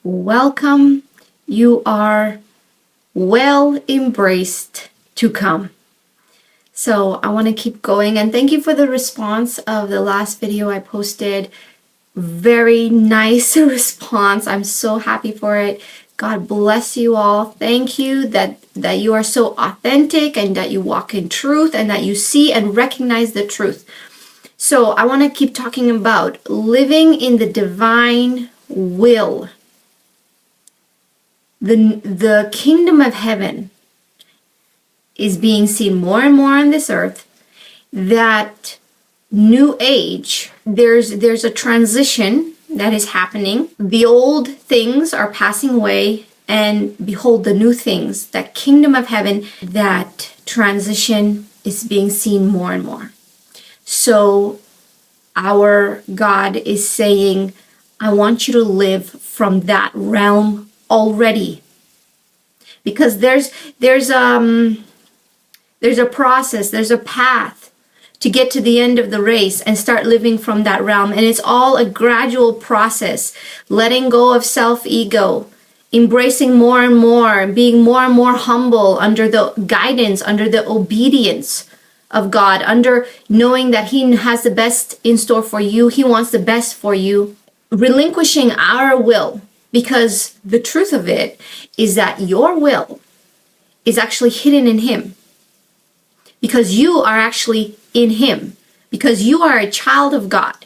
Welcome. You are well embraced to come. So I want to keep going, and thank you for the response of the last video I posted. Very nice response. I'm so happy for it. God bless you all. Thank you that you are so authentic and that you walk in truth and that you see and recognize the truth. So I want to keep talking about living in the divine will. The kingdom of heaven is being seen more and more on this earth. That new age, there's a transition that is happening. The old things are passing away, and behold, the new things, that kingdom of heaven, that transition is being seen more and more. So our God is saying, I want you to live from that realm already, because there's a process, there's a path to get to the end of the race and start living from that realm. And it's all a gradual process, letting go of self-ego, embracing more and more, being more and more humble under the guidance, under the obedience of God, under knowing that He has the best in store for you. He wants the best for you. Relinquishing our will, because the truth of it is that your will is actually hidden in Him. Because you are actually in Him. Because you are a child of God.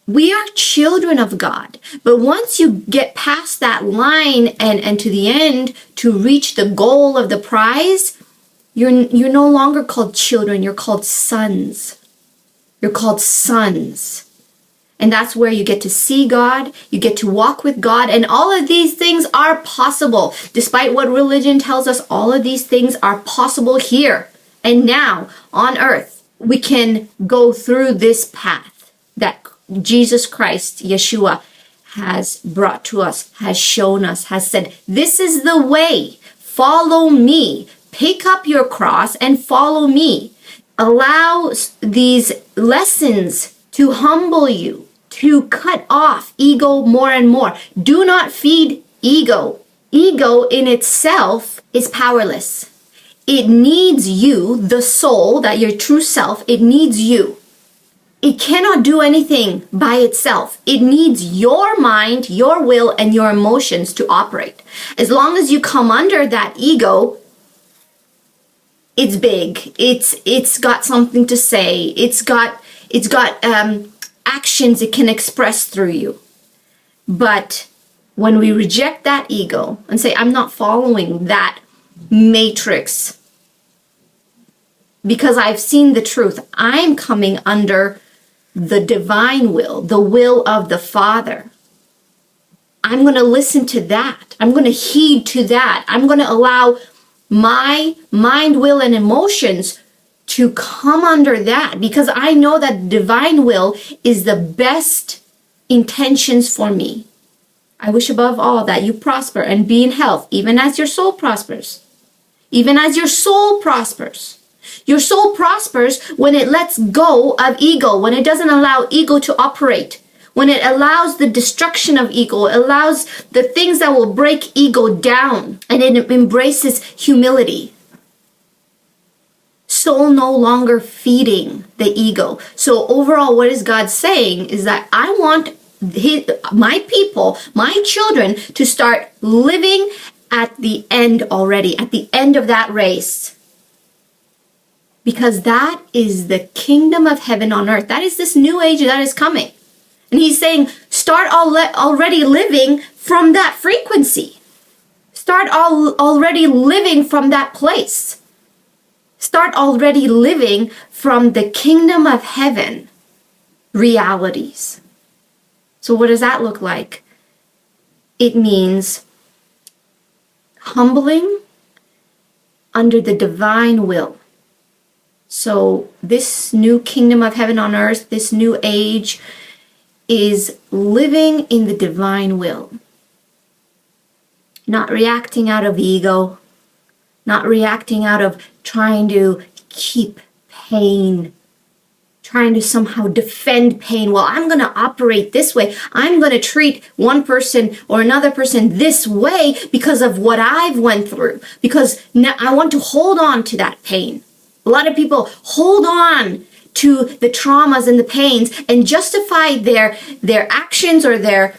We are children of God. But once you get past that line and to the end, to reach the goal of the prize, you're no longer called children. You're called sons. You're called sons. And that's where you get to see God, you get to walk with God, and all of these things are possible. Despite what religion tells us, all of these things are possible here and now on earth. We can go through this path that Jesus Christ, Yeshua, has brought to us, has shown us, has said, this is the way, follow me, pick up your cross and follow me. Allow these lessons to humble you, to cut off ego more and more. Do not feed ego. Ego in itself is powerless. It needs you, the soul, that your true self, it needs you. It cannot do anything by itself. It needs your mind, your will, and your emotions to operate. As long as you come under that ego, it's big. It's got something to say. It's got actions it can express through you. But when we reject that ego and say, I'm not following that matrix because I've seen the truth, I'm coming under the divine will, the will of the Father. I'm going to listen to that. I'm going to heed to that. I'm going to allow my mind, will, and emotions to come under that, because I know that divine will is the best intentions for me. I wish above all that you prosper and be in health, even as your soul prospers. Even as your soul prospers. Your soul prospers when it lets go of ego, when it doesn't allow ego to operate, when it allows the destruction of ego, allows the things that will break ego down, and it embraces humility. Soul no longer feeding the ego. So overall, what is God saying is that I want my people, my children, to start living at the end already, at the end of that race. Because that is the kingdom of heaven on earth. That is this new age that is coming. And He's saying, start already living from that frequency. Start already living from that place. Start already living from the kingdom of heaven realities. So what does that look like? It means humbling under the divine will. So this new kingdom of heaven on earth, this new age, is living in the divine will. Not reacting out of ego, not reacting out of trying to keep pain trying to somehow defend pain. Well, I'm going to operate this way. I'm going to treat one person or another person this way because of what I've went through, because now I want to hold on to that pain. A lot of people hold on to the traumas and the pains and justify their actions or their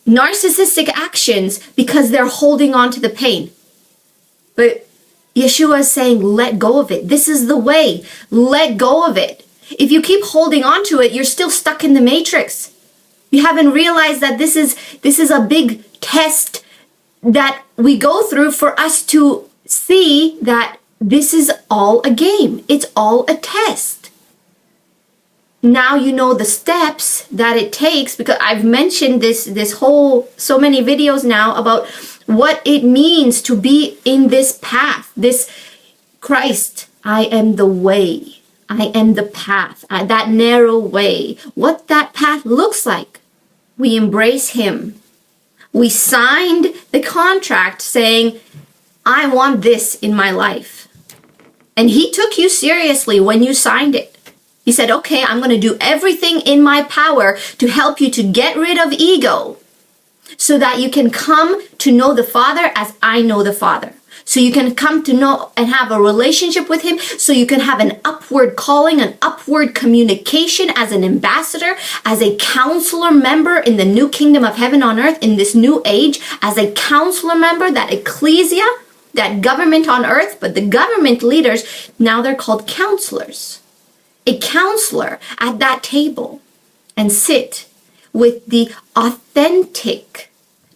narcissistic actions because they're holding on to the pain. But Yeshua is saying, let go of it. This is the way. Let go of it. If you keep holding on to it, you're still stuck in the matrix. You haven't realized that this is a big test that we go through for us to see that this is all a game. It's all a test. Now you know the steps that it takes, because I've mentioned this whole so many videos now about what it means to be in this path, this Christ. I am the way. I am the path, that narrow way. What that path looks like. We embrace him. We signed the contract saying, I want this in my life. And he took you seriously when you signed it. He said, okay, I'm going to do everything in my power to help you to get rid of ego so that you can come to know the Father as I know the Father. So you can come to know and have a relationship with him, so you can have an upward calling, an upward communication as an ambassador, as a counselor member in the new kingdom of heaven on earth, in this new age, as a counselor member, that ecclesia, that government on earth. But the government leaders, now they're called counselors. A counselor at that table and sit with the authentic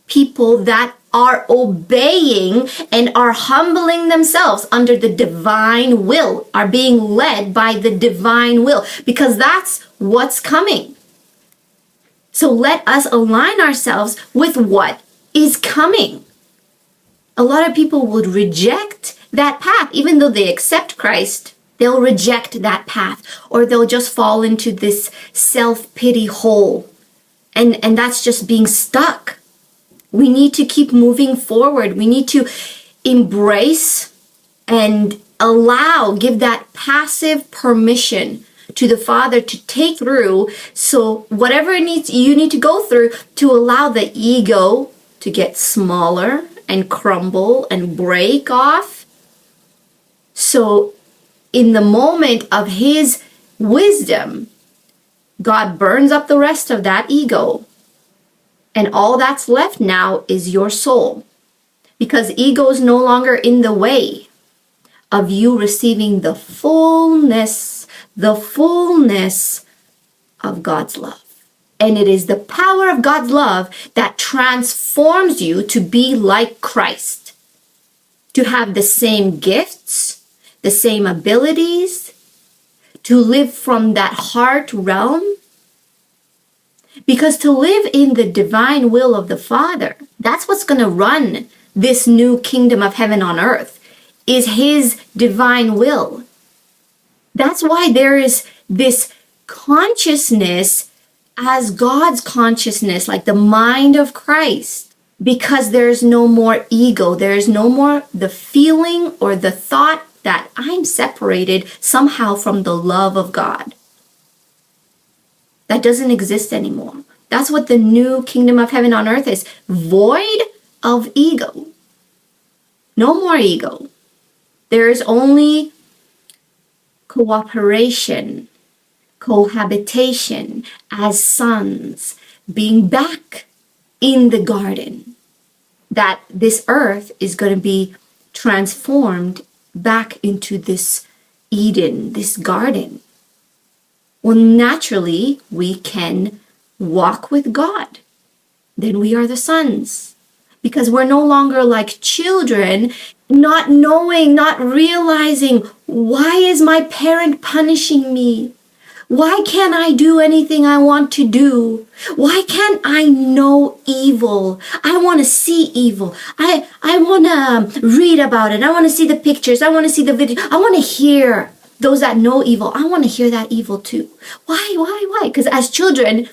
people that are obeying and are humbling themselves under the divine will, are being led by the divine will, because that's what's coming. So let us align ourselves with what is coming. A lot of people would reject that path, even though they accept Christ. They'll reject that path, or they'll just fall into this self-pity hole. And that's just being stuck. We need to keep moving forward. We need to embrace and give that passive permission to the Father to take through. So whatever you need to go through, to allow the ego to get smaller and crumble and break off. So in the moment of his wisdom, God burns up the rest of that ego. And all that's left now is your soul. Because ego is no longer in the way of you receiving the fullness of God's love. And it is the power of God's love that transforms you to be like Christ. To have the same gifts, the same abilities, to live from that heart realm. Because to live in the divine will of the Father, that's what's going to run this new kingdom of heaven on earth, is his divine will. That's why there is this consciousness as God's consciousness, like the mind of Christ, because there's no more ego. There's no more the feeling or the thought that I'm separated somehow from the love of God. That doesn't exist anymore. That's what the new kingdom of heaven on earth is. Void of ego. No more ego. There is only cooperation, cohabitation as sons, being back in the garden. That this earth is going to be transformed back into this Eden, this garden. Well, naturally, we can walk with God. Then we are the sons. Because we're no longer like children, not knowing, not realizing, why is my parent punishing me? Why can't I do anything I want to do? Why can't I know evil? I want to see evil. I want to read about it. I want to see the pictures. I want to see the video. I want to hear those that know evil. I want to hear that evil too. Why? Because as children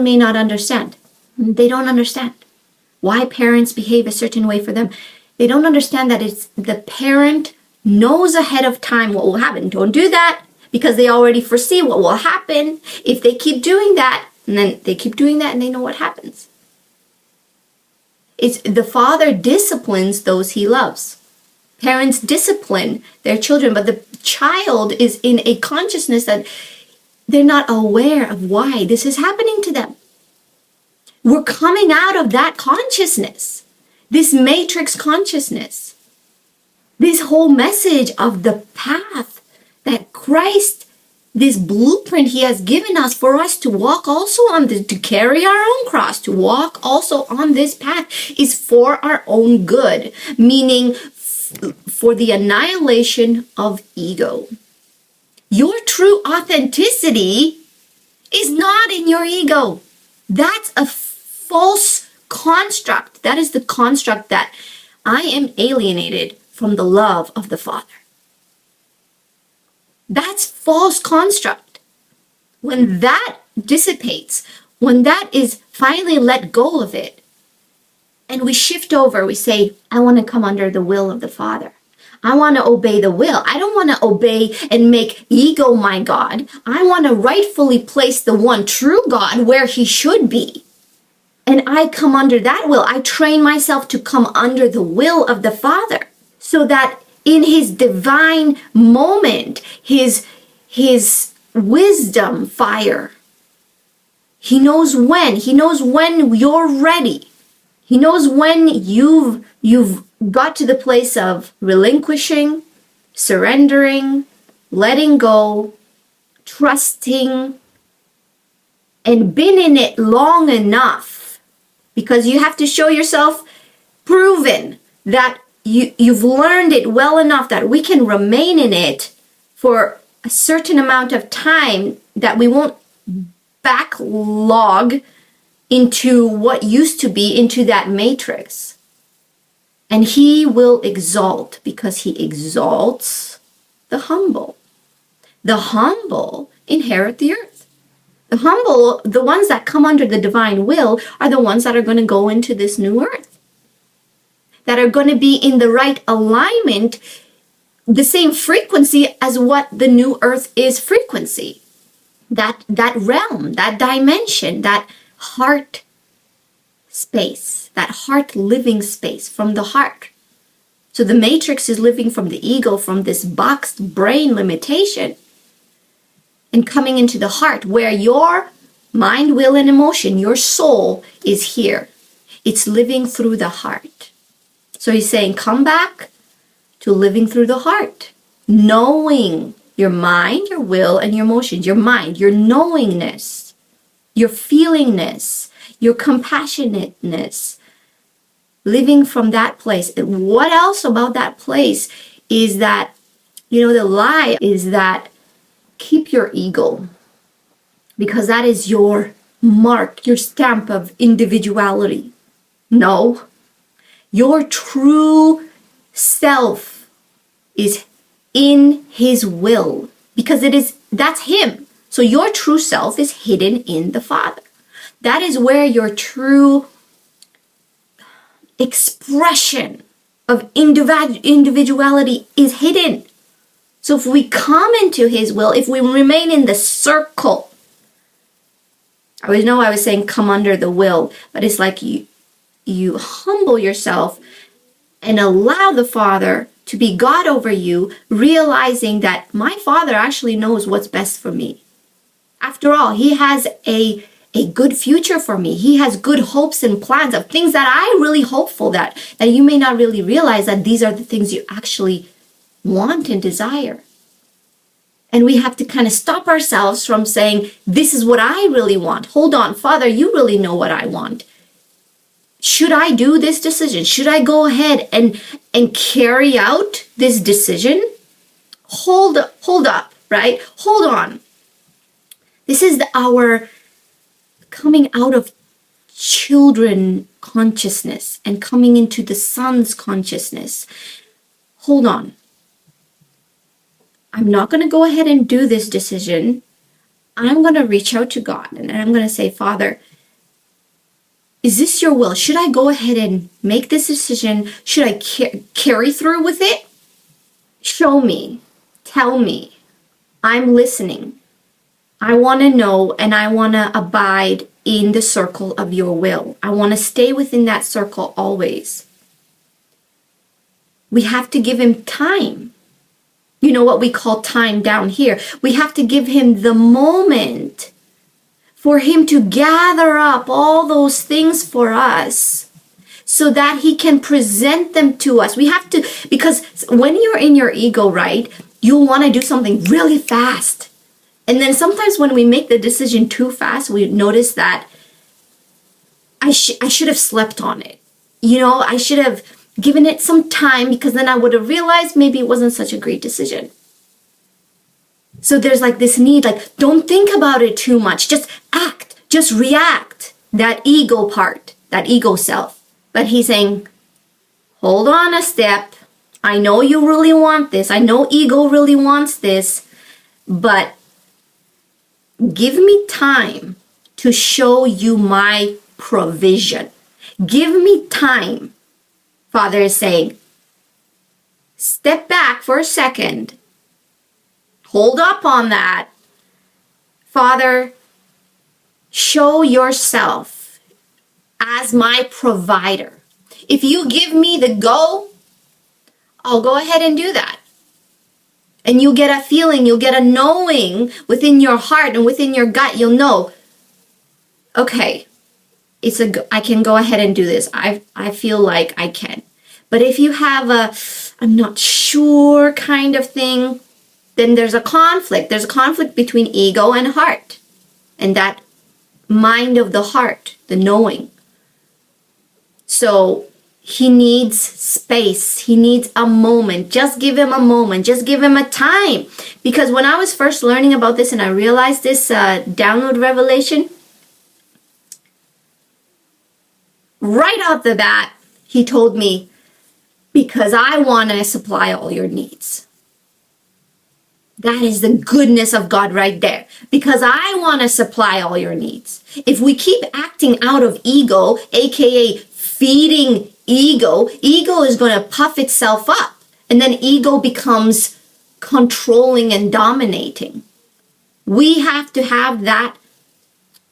may not understand. They don't understand why parents behave a certain way for them. They don't understand that it's the parent knows ahead of time what will happen. Don't do that, because they already foresee what will happen if they keep doing that. And then they keep doing that and they know what happens. It's the Father disciplines those he loves. Parents discipline their children, but the child is in a consciousness that they're not aware of why this is happening to them. We're coming out of that consciousness, this matrix consciousness, this whole message of the path that Christ, this blueprint he has given us for us to walk also on this, to carry our own cross, to walk also on this path, is for our own good, meaning for the annihilation of ego. Your true authenticity is not in your ego. That's a false construct. That is the construct that I am alienated from the love of the Father. That's false construct. When that dissipates, when that is finally let go of it, and we shift over, we say, I want to come under the will of the Father. I want to obey the will. I don't want to obey and make ego my God. I want to rightfully place the one true God where he should be. And I come under that will. I train myself to come under the will of the Father so that in his divine moment, his wisdom fire, he knows when you're ready. He knows when you've got to the place of relinquishing, surrendering, letting go, trusting, and been in it long enough, because you have to show yourself proven that you've learned it well enough that we can remain in it for a certain amount of time, that we won't backlog into what used to be, into that matrix. And he will exalt, because he exalts the humble. The humble inherit the earth. The humble, the ones that come under the divine will, are the ones that are going to go into this new earth, that are going to be in the right alignment, the same frequency as what the new earth is frequency. That realm, that dimension, that heart space, that heart living space from the heart. So the matrix is living from the ego, from this boxed brain limitation, and coming into the heart where your mind, will, and emotion, your soul is here. It's living through the heart. So he's saying, come back to living through the heart, knowing your mind, your will, and your emotions, your mind, your knowingness, your feelingness, your compassionateness, living from that place. And what else about that place is that, the lie is that keep your ego, because that is your mark, your stamp of individuality. No, your true self is in his will, because that's him. So your true self is hidden in the Father. That is where your true expression of individuality is hidden. So if we come into his will, if we remain in the circle, I was saying come under the will, but it's like you humble yourself and allow the Father to be God over you, realizing that my Father actually knows what's best for me. After all, he has a good future for me. He has good hopes and plans of things that I'm really hopeful that you may not really realize that these are the things you actually want and desire. And we have to kind of stop ourselves from saying, this is what I really want. Hold on, Father, you really know what I want. Should I do this decision? Should I go ahead and carry out this decision? Hold up, right? Hold on. This is our coming out of children consciousness and coming into the son's consciousness. Hold on. I'm not going to go ahead and do this decision. I'm going to reach out to God and I'm going to say, Father, is this your will? Should I go ahead and make this decision? Should I carry through with it? Show me. Tell me. I'm listening. I want to know and I want to abide in the circle of your will. I want to stay within that circle always. We have to give him time. You know what we call time down here. We have to give him the moment for him to gather up all those things for us so that he can present them to us. We have to, because when you're in your ego, right, you'll want to do something really fast. And then sometimes when we make the decision too fast, we notice that I should have slept on it. I should have given it some time, because then I would have realized maybe it wasn't such a great decision. So there's like this need, like, don't think about it too much. Just act, just react. That ego part, that ego self. But he's saying, hold on a step. I know you really want this. I know ego really wants this. But give me time to show you my provision. Give me time. Father is saying, step back for a second. Hold up on that. Father, show yourself as my provider. If you give me the go, I'll go ahead and do that. And you'll get a feeling, you'll get a knowing within your heart and within your gut. You'll know, okay, I can go ahead and do this. I feel like I can. But if you have I'm not sure kind of thing, then there's a conflict. There's a conflict between ego and heart. And that mind of the heart, the knowing. So he needs space. He needs a moment. Just give him a moment. Just give him a time. Because when I was first learning about this and I realized this download revelation, right off the bat, he told me, because I want to supply all your needs. That is the goodness of God right there. Because I want to supply all your needs. If we keep acting out of ego, aka feeding ego is going to puff itself up. And then ego becomes controlling and dominating. We have to have that,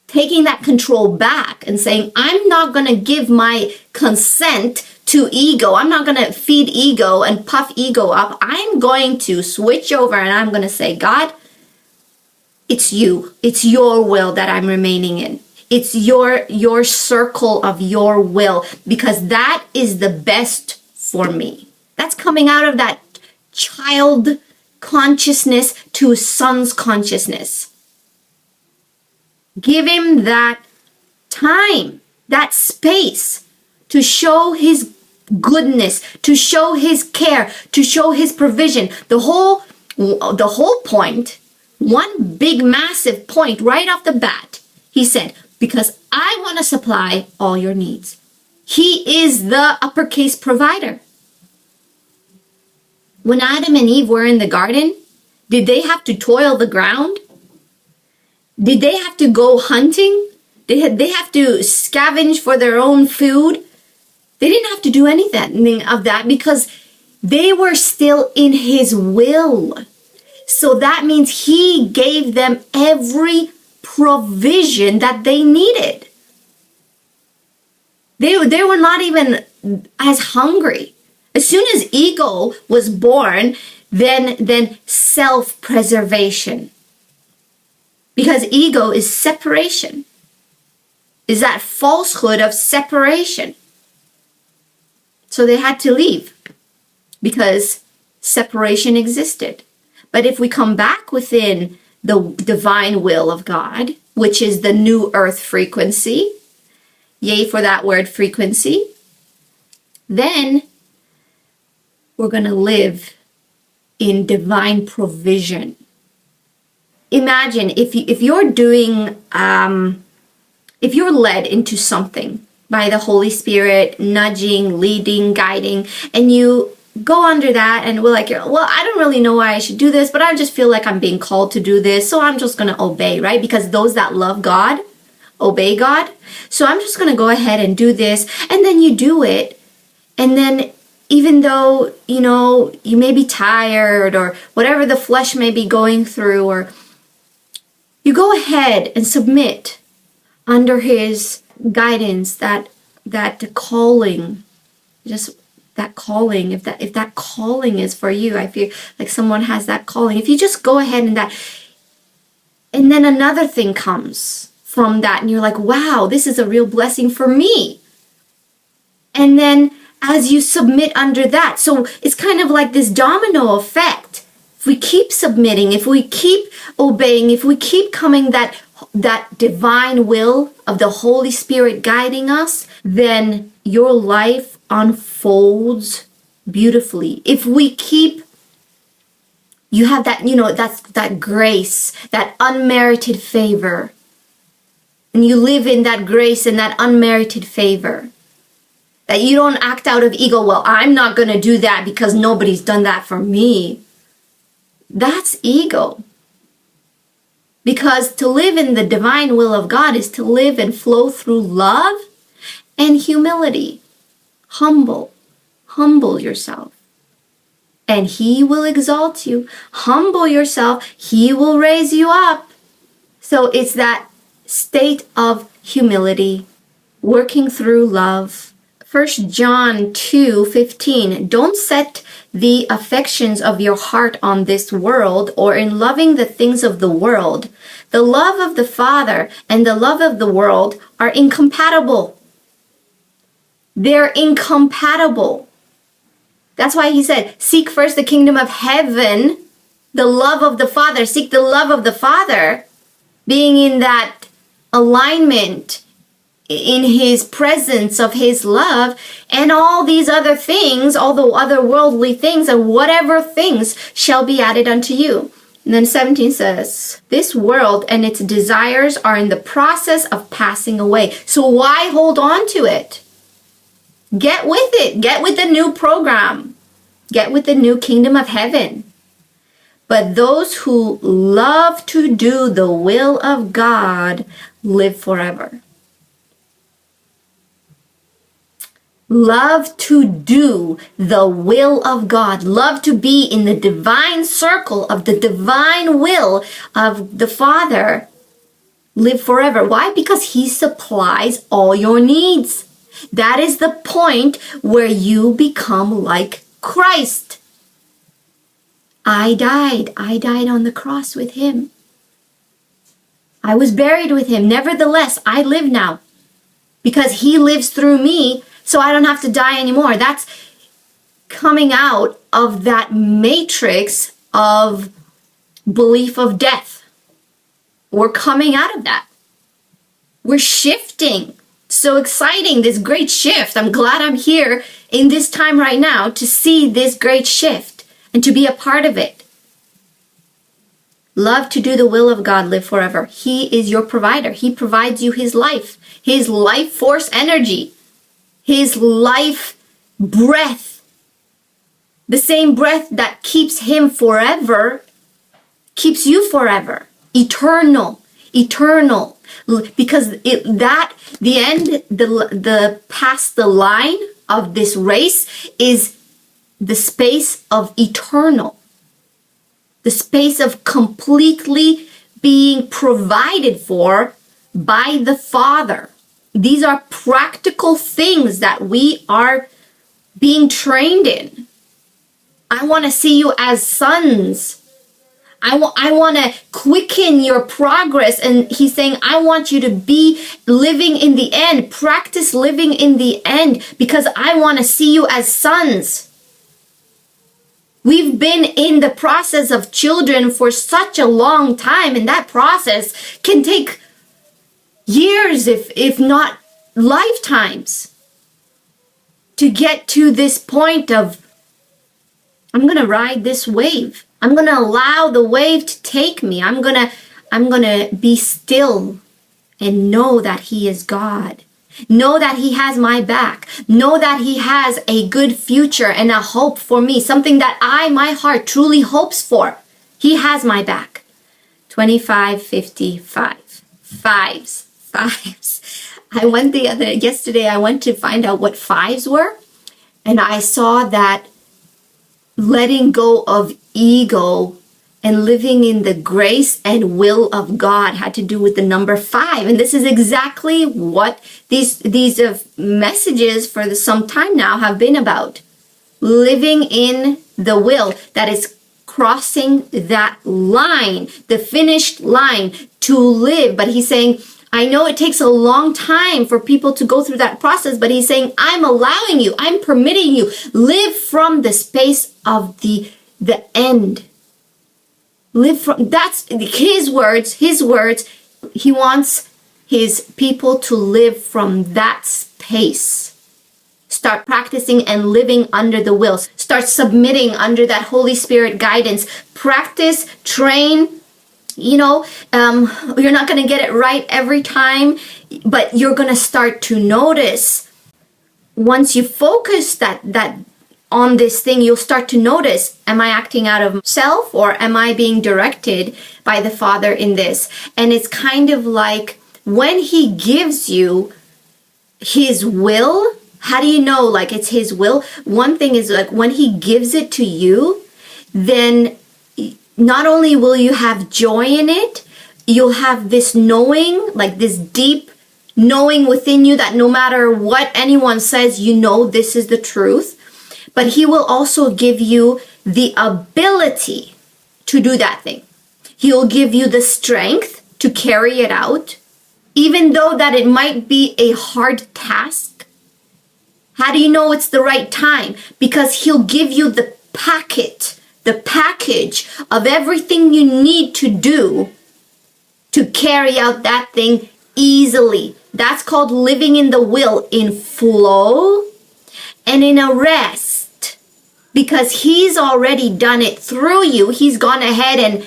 taking that control back and saying, I'm not going to give my consent to ego. I'm not going to feed ego and puff ego up. I'm going to switch over and I'm going to say, God, it's you. It's your will that I'm remaining in. It's your circle of your will, because that is the best for me. That's coming out of that child consciousness to son's consciousness. Give him that time, that space to show his goodness, to show his care, to show his provision. The whole point, one big massive point right off the bat, he said, because I want to supply all your needs. He is the uppercase provider. When Adam and Eve were in the garden, did they have to toil the ground? Did they have to go hunting? Did they have to scavenge for their own food? They didn't have to do anything of that because they were still in his will. So that means he gave them every provision that they needed. They were not even as hungry. As soon as ego was born, then self-preservation. Because ego is separation. Is that falsehood of separation. So they had to leave because separation existed. But if we come back within the divine will of God, which is the new earth frequency, yay for that word frequency, then we're going to live in divine provision. Imagine if you're doing, if you're led into something by the Holy Spirit, nudging, leading, guiding, and you go under that and we're like, well, I don't really know why I should do this, but I just feel like I'm being called to do this, so I'm just going to obey, right? Because those that love God, obey God. So I'm just going to go ahead and do this, and then you do it, and then even though, you may be tired or whatever the flesh may be going through, or you go ahead and submit under his guidance, that calling, just that calling. If that calling is for you, I feel like someone has that calling. If you just go ahead and then another thing comes from that, and you're like, wow, this is a real blessing for me. And then as you submit under that, so it's kind of like this domino effect. If we keep submitting, if we keep obeying, if we keep coming that divine will of the Holy Spirit guiding us, then your life unfolds beautifully. If we keep, you have that, that's that grace, that unmerited favor. And you live in that grace and that unmerited favor. That you don't act out of ego, well, I'm not going to do that because nobody's done that for me. That's ego. Because to live in the divine will of God is to live and flow through love and humility. Humble yourself, and he will exalt you. Humble yourself, he will raise you up. So it's that state of humility, working through love. 1 John 2:15, don't set the affections of your heart on this world or in loving the things of the world. The love of the Father and the love of the world are incompatible. They're incompatible. That's why he said, seek first the kingdom of heaven, the love of the Father. Seek the love of the Father, being in that alignment, in his presence of his love, and all these other things, all the other worldly things, and whatever things shall be added unto you. And then 17 says, this world and its desires are in the process of passing away. So why hold on to it? Get with it. Get with the new program. Get with the new kingdom of heaven. But those who love to do the will of God live forever. Love to do the will of God. Love to be in the divine circle of the divine will of the Father. Live forever. Why? Because he supplies all your needs. That is the point where you become like Christ. I died on the cross with him. I was buried with him. Nevertheless, I live now because he lives through me. So I don't have to die anymore. That's coming out of that matrix of belief of death. We're coming out of that. We're shifting. So exciting, this great shift. I'm glad I'm here in this time right now to see this great shift and to be a part of it. Love to do the will of God, live forever. He is your provider. He provides you his life force energy. His life breath, the same breath that keeps him forever, keeps you forever, eternal, because the past the line of this race is the space of eternal, the space of completely being provided for by the Father. These are practical things that we are being trained in. I want to see you as sons. I want to quicken your progress. And he's saying, I want you to be living in the end. Practice living in the end because I want to see you as sons. We've been in the process of children for such a long time, and that process can take years, if not lifetimes, to get to this point of, I'm going to ride this wave. I'm going to allow the wave to take me. I'm going to be still and know that he is God. Know that he has my back. Know that he has a good future and a hope for me. Something that my heart truly hopes for. He has my back. 2555. Fives. Yesterday I went to find out what fives were. And I saw that letting go of ego and living in the grace and will of God had to do with the number 5. And this is exactly what these messages for some time now have been about. Living in the will, that is crossing that line, the finished line to live. But he's saying, I know it takes a long time for people to go through that process, but he's saying, I'm allowing you, I'm permitting you, live from the space of the end. Live from, that's his words. He wants his people to live from that space. Start practicing and living under the will. Start submitting under that Holy Spirit guidance. Practice, train. You're not going to get it right every time, but you're going to start to notice. Once you focus that on this thing, you'll start to notice, am I acting out of self or am I being directed by the Father in this? And it's kind of like when he gives you his will, how do you know like it's his will? One thing is like when he gives it to you, then not only will you have joy in it, you'll have this knowing, like this deep knowing within you that no matter what anyone says, you know this is the truth. But he will also give you the ability to do that thing. He'll give you the strength to carry it out, even though that it might be a hard task. How do you know it's the right time? Because he'll give you the package of everything you need to do to carry out that thing easily. That's called living in the will, in flow and in a rest. Because he's already done it through you. He's gone ahead and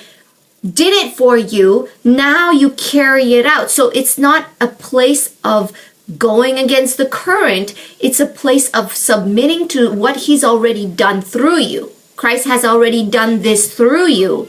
did it for you. Now you carry it out. So it's not a place of going against the current. It's a place of submitting to what he's already done through you. Christ has already done this through you.